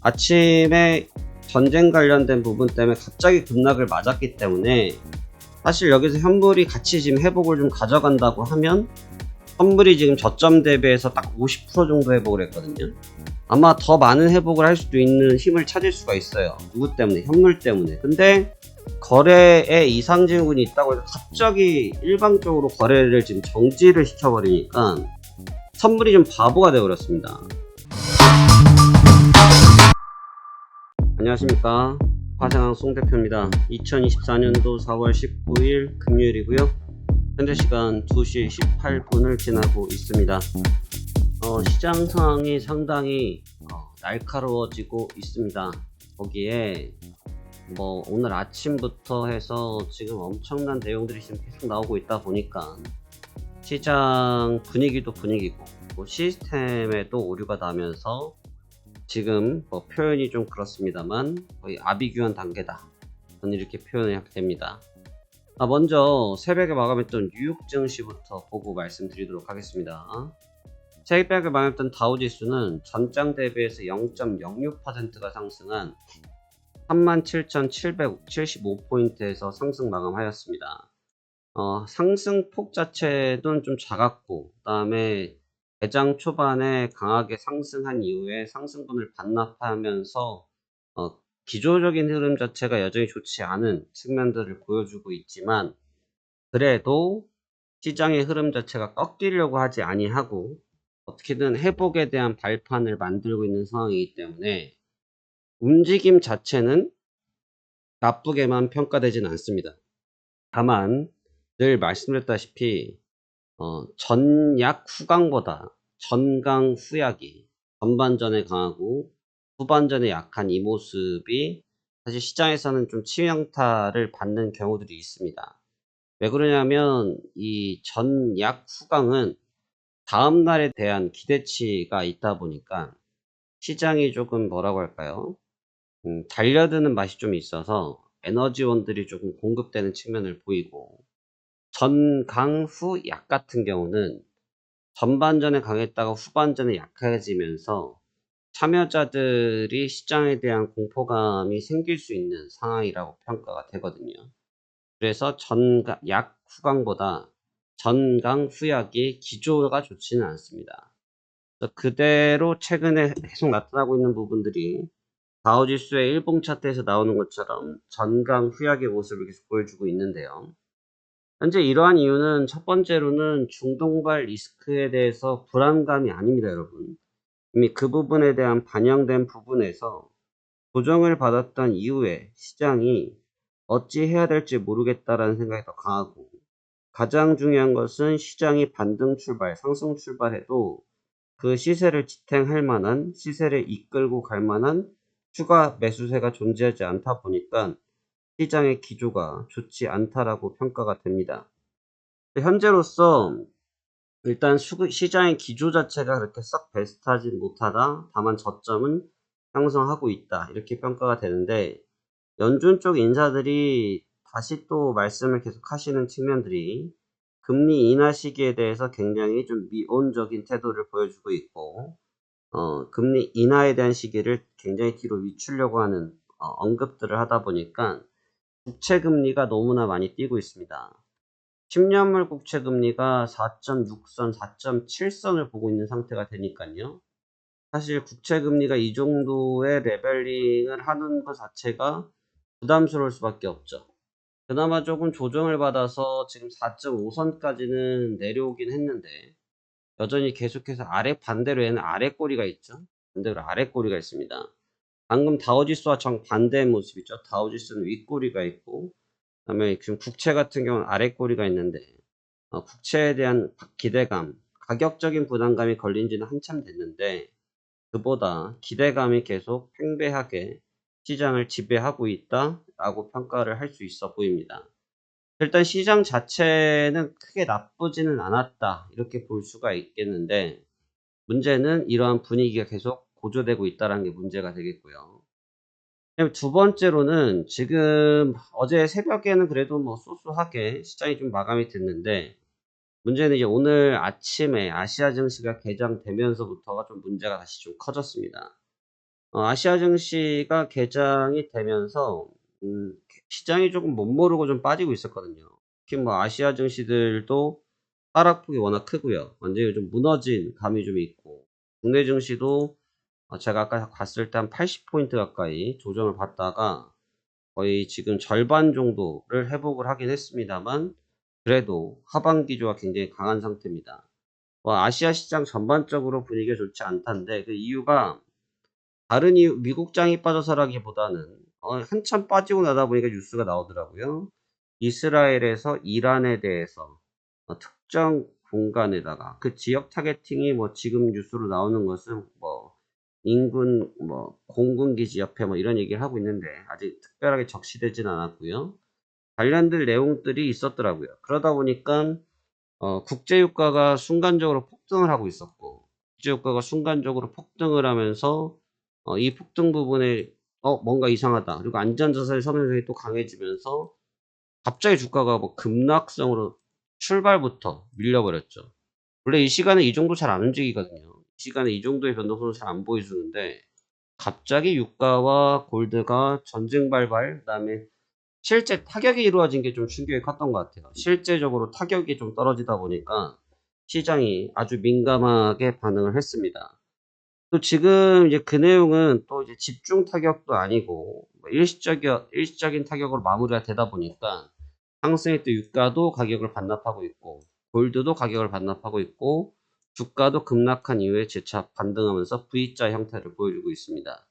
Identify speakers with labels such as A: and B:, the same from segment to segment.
A: 아침에 전쟁 관련된 부분 때문에 갑자기 급락을 맞았기 때문에 사실 여기서 현물이 같이 지금 회복을 좀 가져간다고 하면 현물이 지금 저점 대비해서 딱 50% 정도 회복을 했거든요. 아마 더 많은 회복을 할 수도 있는 힘을 찾을 수가 있어요. 누구 때문에? 현물 때문에. 근데 거래에 이상 징후군이 있다고 해서 갑자기 일방적으로 거래를 지금 정지를 시켜버리니까 선물이 좀 바보가 되어버렸습니다. 안녕하십니까, 화생항 송대표입니다. 2024년도 4월 19일 금요일이고요. 현재 시간 2시 18분을 지나고 있습니다. 시장 상황이 상당히 날카로워지고 있습니다. 거기에 오늘 아침부터 해서 지금 엄청난 내용들이 지금 계속 나오고 있다 보니까 시장 분위기도 분위기고 시스템에도 오류가 나면서 지금 표현이 좀 그렇습니다만 거의 아비규환 단계다, 저는 이렇게 표현해야 됩니다. 먼저 새벽에 마감했던 뉴욕 증시부터 보고 말씀드리도록 하겠습니다. 새벽에 마감했던 다우지수는 전장 대비해서 0.06%가 상승한 37,775포인트에서 상승 마감하였습니다. 상승폭 자체는 좀 작았고, 그 다음에 대장 초반에 강하게 상승한 이후에 상승분을 반납하면서 기조적인 흐름 자체가 여전히 좋지 않은 측면들을 보여주고 있지만, 그래도 시장의 흐름 자체가 꺾이려고 하지 아니하고 어떻게든 회복에 대한 발판을 만들고 있는 상황이기 때문에 움직임 자체는 나쁘게만 평가되진 않습니다. 다만 늘 말씀드렸다시피 전약 후강보다 전강 후약이 전반전에 강하고 후반전에 약한 이 모습이 사실 시장에서는 좀 치명타를 받는 경우들이 있습니다. 왜 그러냐면 이 전약 후강은 다음날에 대한 기대치가 있다 보니까 시장이 조금 뭐라고 할까요? 달려드는 맛이 좀 있어서 에너지원들이 조금 공급되는 측면을 보이고, 전강 후 약 같은 경우는 전반전에 강했다가 후반전에 약해지면서 참여자들이 시장에 대한 공포감이 생길 수 있는 상황이라고 평가가 되거든요. 그래서 약 후강보다 전강 후약이 기조가 좋지는 않습니다. 그대로 최근에 계속 나타나고 있는 부분들이 다우지수의 일봉 차트에서 나오는 것처럼 전강 후약의 모습을 계속 보여주고 있는데요. 현재 이러한 이유는 첫 번째로는 중동발 리스크에 대해서 불안감이 아닙니다, 여러분. 이미 그 부분에 대한 반영된 부분에서 조정을 받았던 이후에 시장이 어찌 해야 될지 모르겠다라는 생각이 더 강하고, 가장 중요한 것은 시장이 반등 출발, 상승 출발해도 그 시세를 지탱할 만한, 시세를 이끌고 갈 만한 추가 매수세가 존재하지 않다 보니까 시장의 기조가 좋지 않다라고 평가가 됩니다. 현재로서 일단 시장의 기조 자체가 그렇게 썩 베스트하지 못하다, 다만 저점은 형성하고 있다, 이렇게 평가가 되는데, 연준 쪽 인사들이 다시 또 말씀을 계속 하시는 측면들이 금리 인하 시기에 대해서 굉장히 좀 미온적인 태도를 보여주고 있고, 금리 인하에 대한 시기를 굉장히 뒤로 늦추려고 하는 언급들을 하다 보니까 국채 금리가 너무나 많이 뛰고 있습니다. 10년물 국채 금리가 4.6선, 4.7선을 보고 있는 상태가 되니까요. 사실 국채 금리가 이 정도의 레벨링을 하는 것 자체가 부담스러울 수밖에 없죠. 그나마 조금 조정을 받아서 지금 4.5선까지는 내려오긴 했는데, 여전히 계속해서 반대로 얘는 아래 꼬리가 있죠. 반대로 아래 꼬리가 있습니다. 방금 다우지수와 정반대의 모습이죠. 다우지수는 윗꼬리가 있고, 그다음에 지금 국채 같은 경우는 아래 꼬리가 있는데, 국채에 대한 기대감, 가격적인 부담감이 걸린 지는 한참 됐는데, 그보다 기대감이 계속 팽배하게 시장을 지배하고 있다라고 평가를 할 수 있어 보입니다. 일단 시장 자체는 크게 나쁘지는 않았다, 이렇게 볼 수가 있겠는데, 문제는 이러한 분위기가 계속 고조되고 있다는 게 문제가 되겠고요. 두 번째로는 지금 어제 새벽에는 그래도 소소하게 시장이 좀 마감이 됐는데, 문제는 이제 오늘 아침에 아시아 증시가 개장되면서부터가 좀 문제가 다시 좀 커졌습니다. 아시아 증시가 개장이 되면서 시장이 조금 멋모르고 좀 빠지고 있었거든요. 특히 뭐 아시아 증시들도 하락폭이 워낙 크고요. 완전히 좀 무너진 감이 좀 있고, 국내 증시도 제가 아까 갔을 때 한 80포인트 가까이 조정을 받다가 거의 지금 절반 정도를 회복을 하긴 했습니다만, 그래도 하반기조가 굉장히 강한 상태입니다. 아시아 시장 전반적으로 분위기가 좋지 않다는데, 그 이유가 다른 이유, 미국장이 빠져서라기보다는 한참 빠지고 나다 보니까 뉴스가 나오더라고요. 이스라엘에서 이란에 대해서 특정 공간에다가 그 지역 타겟팅이 뭐 지금 뉴스로 나오는 것은 뭐 인근 뭐 공군기지 옆에 뭐 이런 얘기를 하고 있는데 아직 특별하게 적시되지는 않았고요. 관련된 내용들이 있었더라고요. 그러다 보니까 국제유가가 순간적으로 폭등을 하고 있었고, 국제유가가 순간적으로 폭등을 하면서 이 폭등 부분에 뭔가 이상하다. 그리고 안전자산의 선행성이 또 강해지면서 갑자기 주가가 뭐 급락성으로 출발부터 밀려버렸죠. 원래 이 시간에 이 정도 잘 안 움직이거든요. 이 시간에 이 정도의 변동성은 잘 안 보여주는데 갑자기 유가와 골드가 전쟁 발발, 그다음에 실제 타격이 이루어진 게 좀 충격이 컸던 것 같아요. 실제적으로 타격이 좀 떨어지다 보니까 시장이 아주 민감하게 반응을 했습니다. 또 지금 이제 그 내용은 또 이제 집중 타격도 아니고 뭐 일시적인 타격으로 마무리가 되다 보니까 상승했던 유가도 가격을 반납하고 있고, 골드도 가격을 반납하고 있고, 주가도 급락한 이후에 재차 반등하면서 V자 형태를 보여주고 있습니다.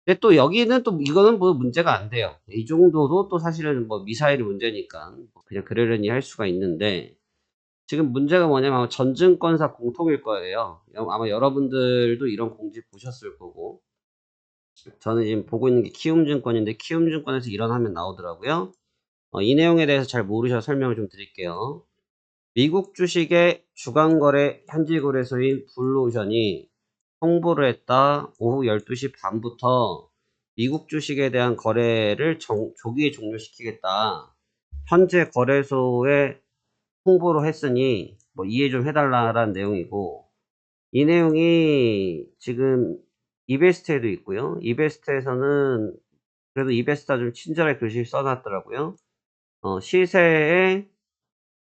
A: 근데 또 여기는 또 이거는 뭐 문제가 안 돼요. 이 정도도 또 사실은 뭐 미사일이 문제니까 그냥 그러려니 할 수가 있는데, 지금 문제가 뭐냐면 아마 전 증권사 공통일 거예요. 아마 여러분들도 이런 공지 보셨을 거고, 저는 지금 보고 있는 게 키움증권인데 키움증권에서 이런 화면 나오더라고요. 이 내용에 대해서 잘 모르셔서 설명을 좀 드릴게요. 미국 주식의 주간거래 현지거래소인 블루오션이 홍보를 했다. 오후 12시 반부터 미국 주식에 대한 거래를 조기에 종료시키겠다. 현재 거래소에 홍보를 했으니 뭐 이해 좀 해달라는 내용이고, 이 내용이 지금 이베스트에도 있고요. 이베스트에서는 그래도 이베스트가 좀 친절하게 글씨를 써놨더라고요. 시세에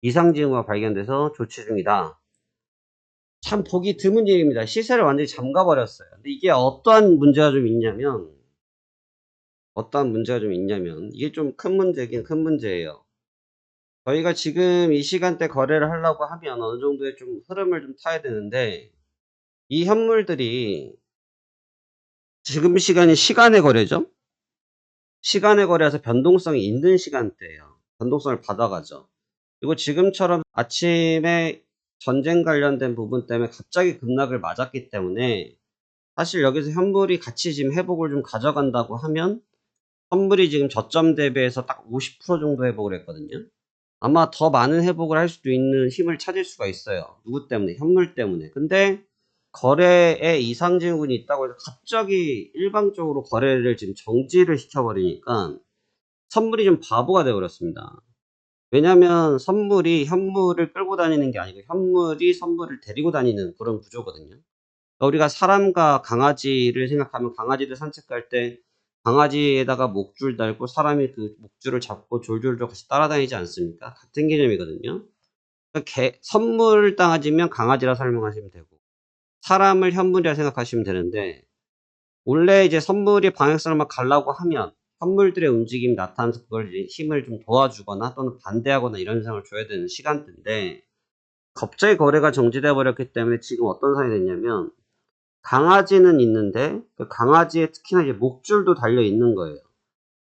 A: 이상 징후가 발견돼서 조치 중이다. 참 보기 드문 일입니다. 시세를 완전히 잠가버렸어요. 근데 이게 어떠한 문제가 좀 있냐면, 이게 좀 큰 문제긴 큰 문제예요. 저희가 지금 이 시간대 거래를 하려고 하면 어느 정도의 좀 흐름을 좀 타야 되는데, 이 현물들이 지금 시간이 시간의 거래죠? 시간의 거래에서 변동성이 있는 시간대예요. 변동성을 받아가죠. 그리고 지금처럼 아침에 전쟁 관련된 부분 때문에 갑자기 급락을 맞았기 때문에 사실 여기서 현물이 같이 지금 회복을 좀 가져간다고 하면 현물이 지금 저점 대비해서 딱 50% 정도 회복을 했거든요. 아마 더 많은 회복을 할 수도 있는 힘을 찾을 수가 있어요. 누구 때문에? 현물 때문에. 근데 거래에 이상 징후군이 있다고 해서 갑자기 일방적으로 거래를 지금 정지를 시켜버리니까 선물이 좀 바보가 되어버렸습니다. 왜냐면 선물이 현물을 끌고 다니는 게 아니고 현물이 선물을 데리고 다니는 그런 구조거든요. 그러니까 우리가 사람과 강아지를 생각하면 강아지를 산책할 때 강아지에다가 목줄 달고 사람이 그 목줄을 잡고 졸졸졸 같이 따라다니지 않습니까? 같은 개념이거든요. 그러니까 선물 당하지면 강아지라 설명하시면 되고, 사람을 현물이라 생각하시면 되는데, 원래 이제 선물이 방향성을 가려고 하면 선물들의 움직임이 나타나서 그걸 이제 힘을 좀 도와주거나 또는 반대하거나 이런 현상을 줘야 되는 시간대인데, 갑자기 거래가 정지돼 버렸기 때문에 지금 어떤 상황이 됐냐면, 강아지는 있는데 그 강아지에 특히나 이제 목줄도 달려 있는 거예요.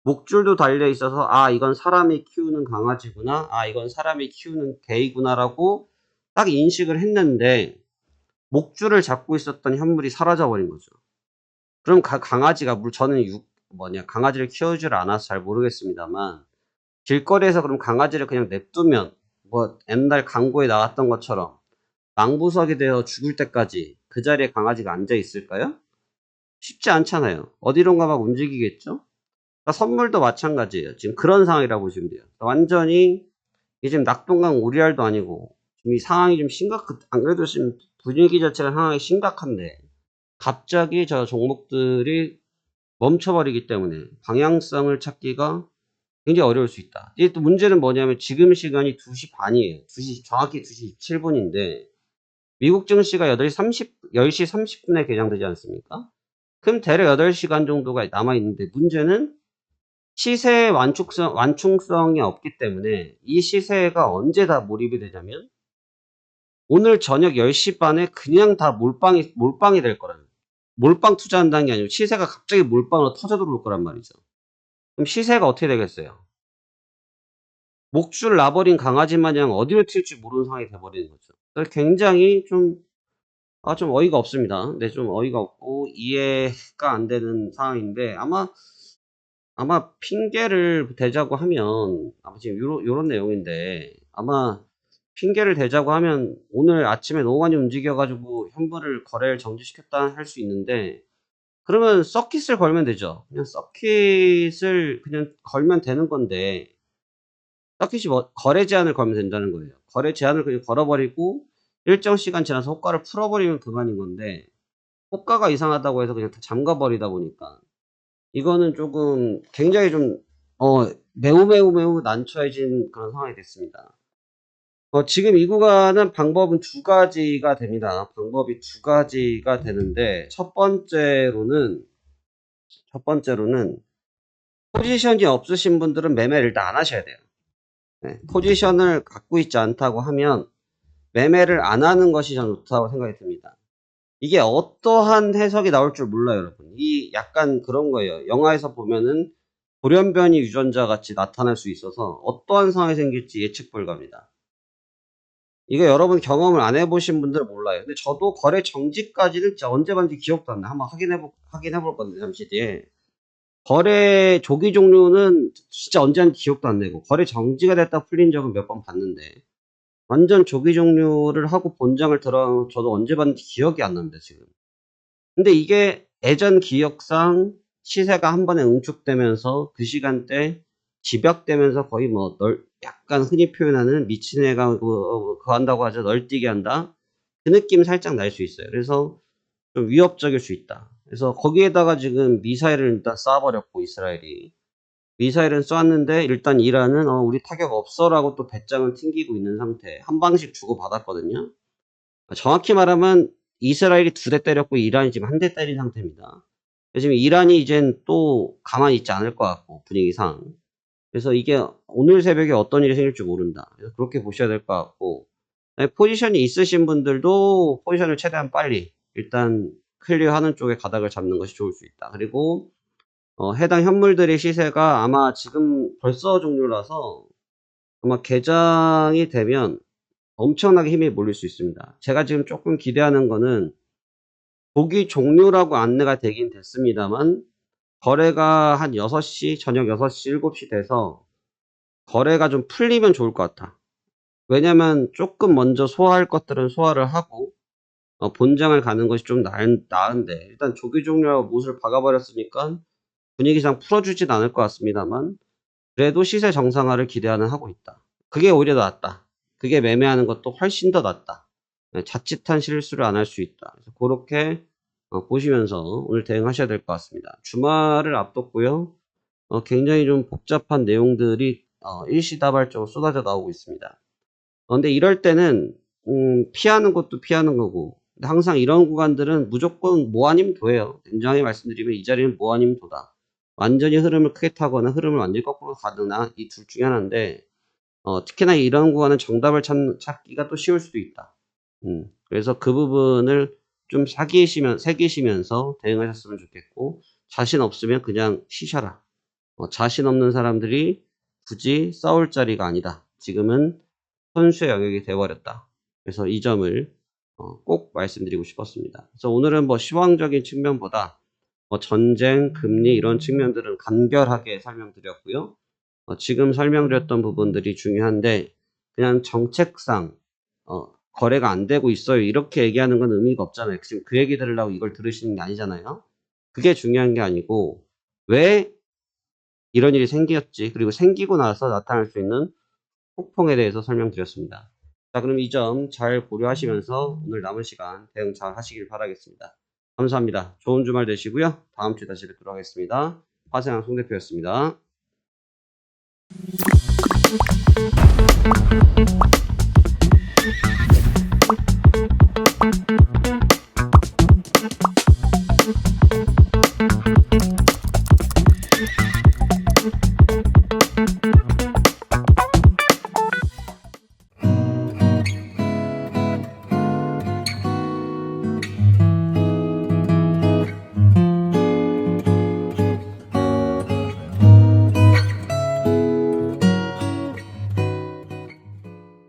A: 목줄도 달려 있어서 이건 사람이 키우는 강아지구나, 이건 사람이 키우는 개이구나라고 딱 인식을 했는데 목줄을 잡고 있었던 현물이 사라져 버린 거죠. 그럼 강아지가 저는 강아지를 키우질 않아서 잘 모르겠습니다만, 길거리에서 그럼 강아지를 그냥 냅두면 뭐 옛날 광고에 나왔던 것처럼 망부석이 되어 죽을 때까지 그 자리에 강아지가 앉아 있을까요? 쉽지 않잖아요. 어디론가 막 움직이겠죠? 그러니까 선물도 마찬가지예요. 지금 그런 상황이라고 보시면 돼요. 완전히 이게 지금 낙동강 오리알도 아니고 지금 이 상황이 좀 안 그래도 지금 분위기 자체가 상황이 심각한데 갑자기 저 종목들이 멈춰버리기 때문에 방향성을 찾기가 굉장히 어려울 수 있다. 이게 또 문제는 뭐냐면 지금 시간이 2시 반이에요. 정확히 2시 27분인데 미국 증시가 10시 30분에 개장되지 않습니까? 그럼 대략 8시간 정도가 남아있는데 문제는 시세의 완충성이 없기 때문에 이 시세가 언제 다 몰입이 되냐면 오늘 저녁 10시 반에 그냥 다 몰빵이 될 거라는, 몰빵 투자한다는 게 아니고 시세가 갑자기 몰빵으로 터져 들어올 거란 말이죠. 그럼 시세가 어떻게 되겠어요? 목줄 놔버린 강아지 마냥 어디로 튈지 모르는 상황이 돼버리는 거죠. 그래서 굉장히 좀 어이가 없습니다. 네, 좀 어이가 없고 이해가 안 되는 상황인데 아마 핑계를 대자고 하면 아마 지금 요런 내용인데 아마 핑계를 대자고 하면 오늘 아침에 너무 많이 움직여가지고 현물을 거래를 정지시켰다 할 수 있는데 그러면 서킷을 걸면 되죠. 그냥 서킷을 그냥 걸면 되는 건데 서킷이 뭐 거래 제한을 걸면 된다는 거예요. 거래 제한을 그냥 걸어버리고 일정 시간 지나서 호가를 풀어버리면 그만인 건데 호가가 이상하다고 해서 그냥 다 잠가버리다 보니까 이거는 조금 굉장히 좀 매우 난처해진 그런 상황이 됐습니다. 지금 이 구간은 방법은 두 가지가 됩니다. 방법이 두 가지가 되는데 첫 번째로는 포지션이 없으신 분들은 매매를 일단 안 하셔야 돼요. 네, 포지션을 갖고 있지 않다고 하면 매매를 안 하는 것이 저는 좋다고 생각이 듭니다. 이게 어떠한 해석이 나올 줄 몰라요, 여러분. 이 약간 그런 거예요. 영화에서 보면은 돌연변이 유전자 같이 나타날 수 있어서 어떠한 상황이 생길지 예측 불가입니다. 이거 여러분 경험을 안 해보신 분들은 몰라요. 근데 저도 거래 정지까지는 진짜 언제 봤는지 기억도 안 나요. 한번 확인해 볼 건데, 잠시 뒤에. 거래 조기 종료는 진짜 언제 한지 기억도 안 나고, 거래 정지가 됐다 풀린 적은 몇 번 봤는데, 완전 조기 종료를 하고 본장을 들어 저도 언제 봤는지 기억이 안 납니다, 지금. 근데 이게 예전 기억상 시세가 한 번에 응축되면서 그 시간대 집약되면서 거의 뭐 약간 흔히 표현하는 미친 애가 그거 한다고 하죠. 널뛰게 한다. 그 느낌 살짝 날 수 있어요. 그래서 좀 위협적일 수 있다. 그래서 거기에다가 지금 미사일을 일단 쏴버렸고 이스라엘이 미사일은 쐈는데 일단 이란은 우리 타격 없어라고 또 배짱을 튕기고 있는 상태. 한 방씩 주고 받았거든요. 정확히 말하면 이스라엘이 2대 때렸고 이란이 지금 1대 때린 상태입니다. 지금 이란이 이젠 또 가만히 있지 않을 것 같고 분위기상. 그래서 이게 오늘 새벽에 어떤 일이 생길지 모른다. 그래서 그렇게 보셔야 될 것 같고 포지션이 있으신 분들도 포지션을 최대한 빨리 일단 클리어하는 쪽에 가닥을 잡는 것이 좋을 수 있다. 그리고 해당 현물들의 시세가 아마 지금 벌써 종료라서 아마 개장이 되면 엄청나게 힘이 몰릴 수 있습니다. 제가 지금 조금 기대하는 거는 보기 종료라고 안내가 되긴 됐습니다만 거래가 한 6시, 저녁 6시, 7시 돼서 거래가 좀 풀리면 좋을 것 같아. 왜냐면 조금 먼저 소화할 것들은 소화를 하고 본장을 가는 것이 좀 나은데 일단 조기 종료라고 못을 박아버렸으니까 분위기상 풀어주진 않을 것 같습니다만 그래도 시세 정상화를 기대하는 하고 있다. 그게 오히려 낫다. 그게 매매하는 것도 훨씬 더 낫다. 자칫한 실수를 안 할 수 있다. 그래서 그렇게 보시면서 오늘 대응하셔야 될 것 같습니다. 주말을 앞뒀고요. 굉장히 좀 복잡한 내용들이 일시다발적으로 쏟아져 나오고 있습니다. 근데 이럴 때는 피하는 것도 피하는 거고 근데 항상 이런 구간들은 무조건 뭐 아니면 도예요. 굉장히 말씀드리면 이 자리는 뭐 아니면 도다. 완전히 흐름을 크게 타거나 흐름을 완전히 거꾸로 가거나 이 둘 중에 하나인데 특히나 이런 구간은 정답을 찾기가 또 쉬울 수도 있다. 그래서 그 부분을 좀 새기시면서 대응하셨으면 좋겠고 자신 없으면 그냥 쉬셔라. 자신 없는 사람들이 굳이 싸울 자리가 아니다. 지금은 선수의 영역이 되어버렸다. 그래서 이 점을 꼭 말씀드리고 싶었습니다. 그래서 오늘은 뭐 시황적인 측면보다 전쟁, 금리 이런 측면들은 간결하게 설명드렸고요. 지금 설명드렸던 부분들이 중요한데 그냥 정책상 거래가 안 되고 있어요. 이렇게 얘기하는 건 의미가 없잖아요. 지금 그 얘기 들으려고 이걸 들으시는 게 아니잖아요. 그게 중요한 게 아니고 왜 이런 일이 생겼지, 그리고 생기고 나서 나타날 수 있는 폭풍에 대해서 설명드렸습니다. 자, 그럼 이 점 잘 고려하시면서 오늘 남은 시간 대응 잘 하시길 바라겠습니다. 감사합니다. 좋은 주말 되시고요. 다음 주에 다시 뵙도록 하겠습니다. 화세양 송대표였습니다.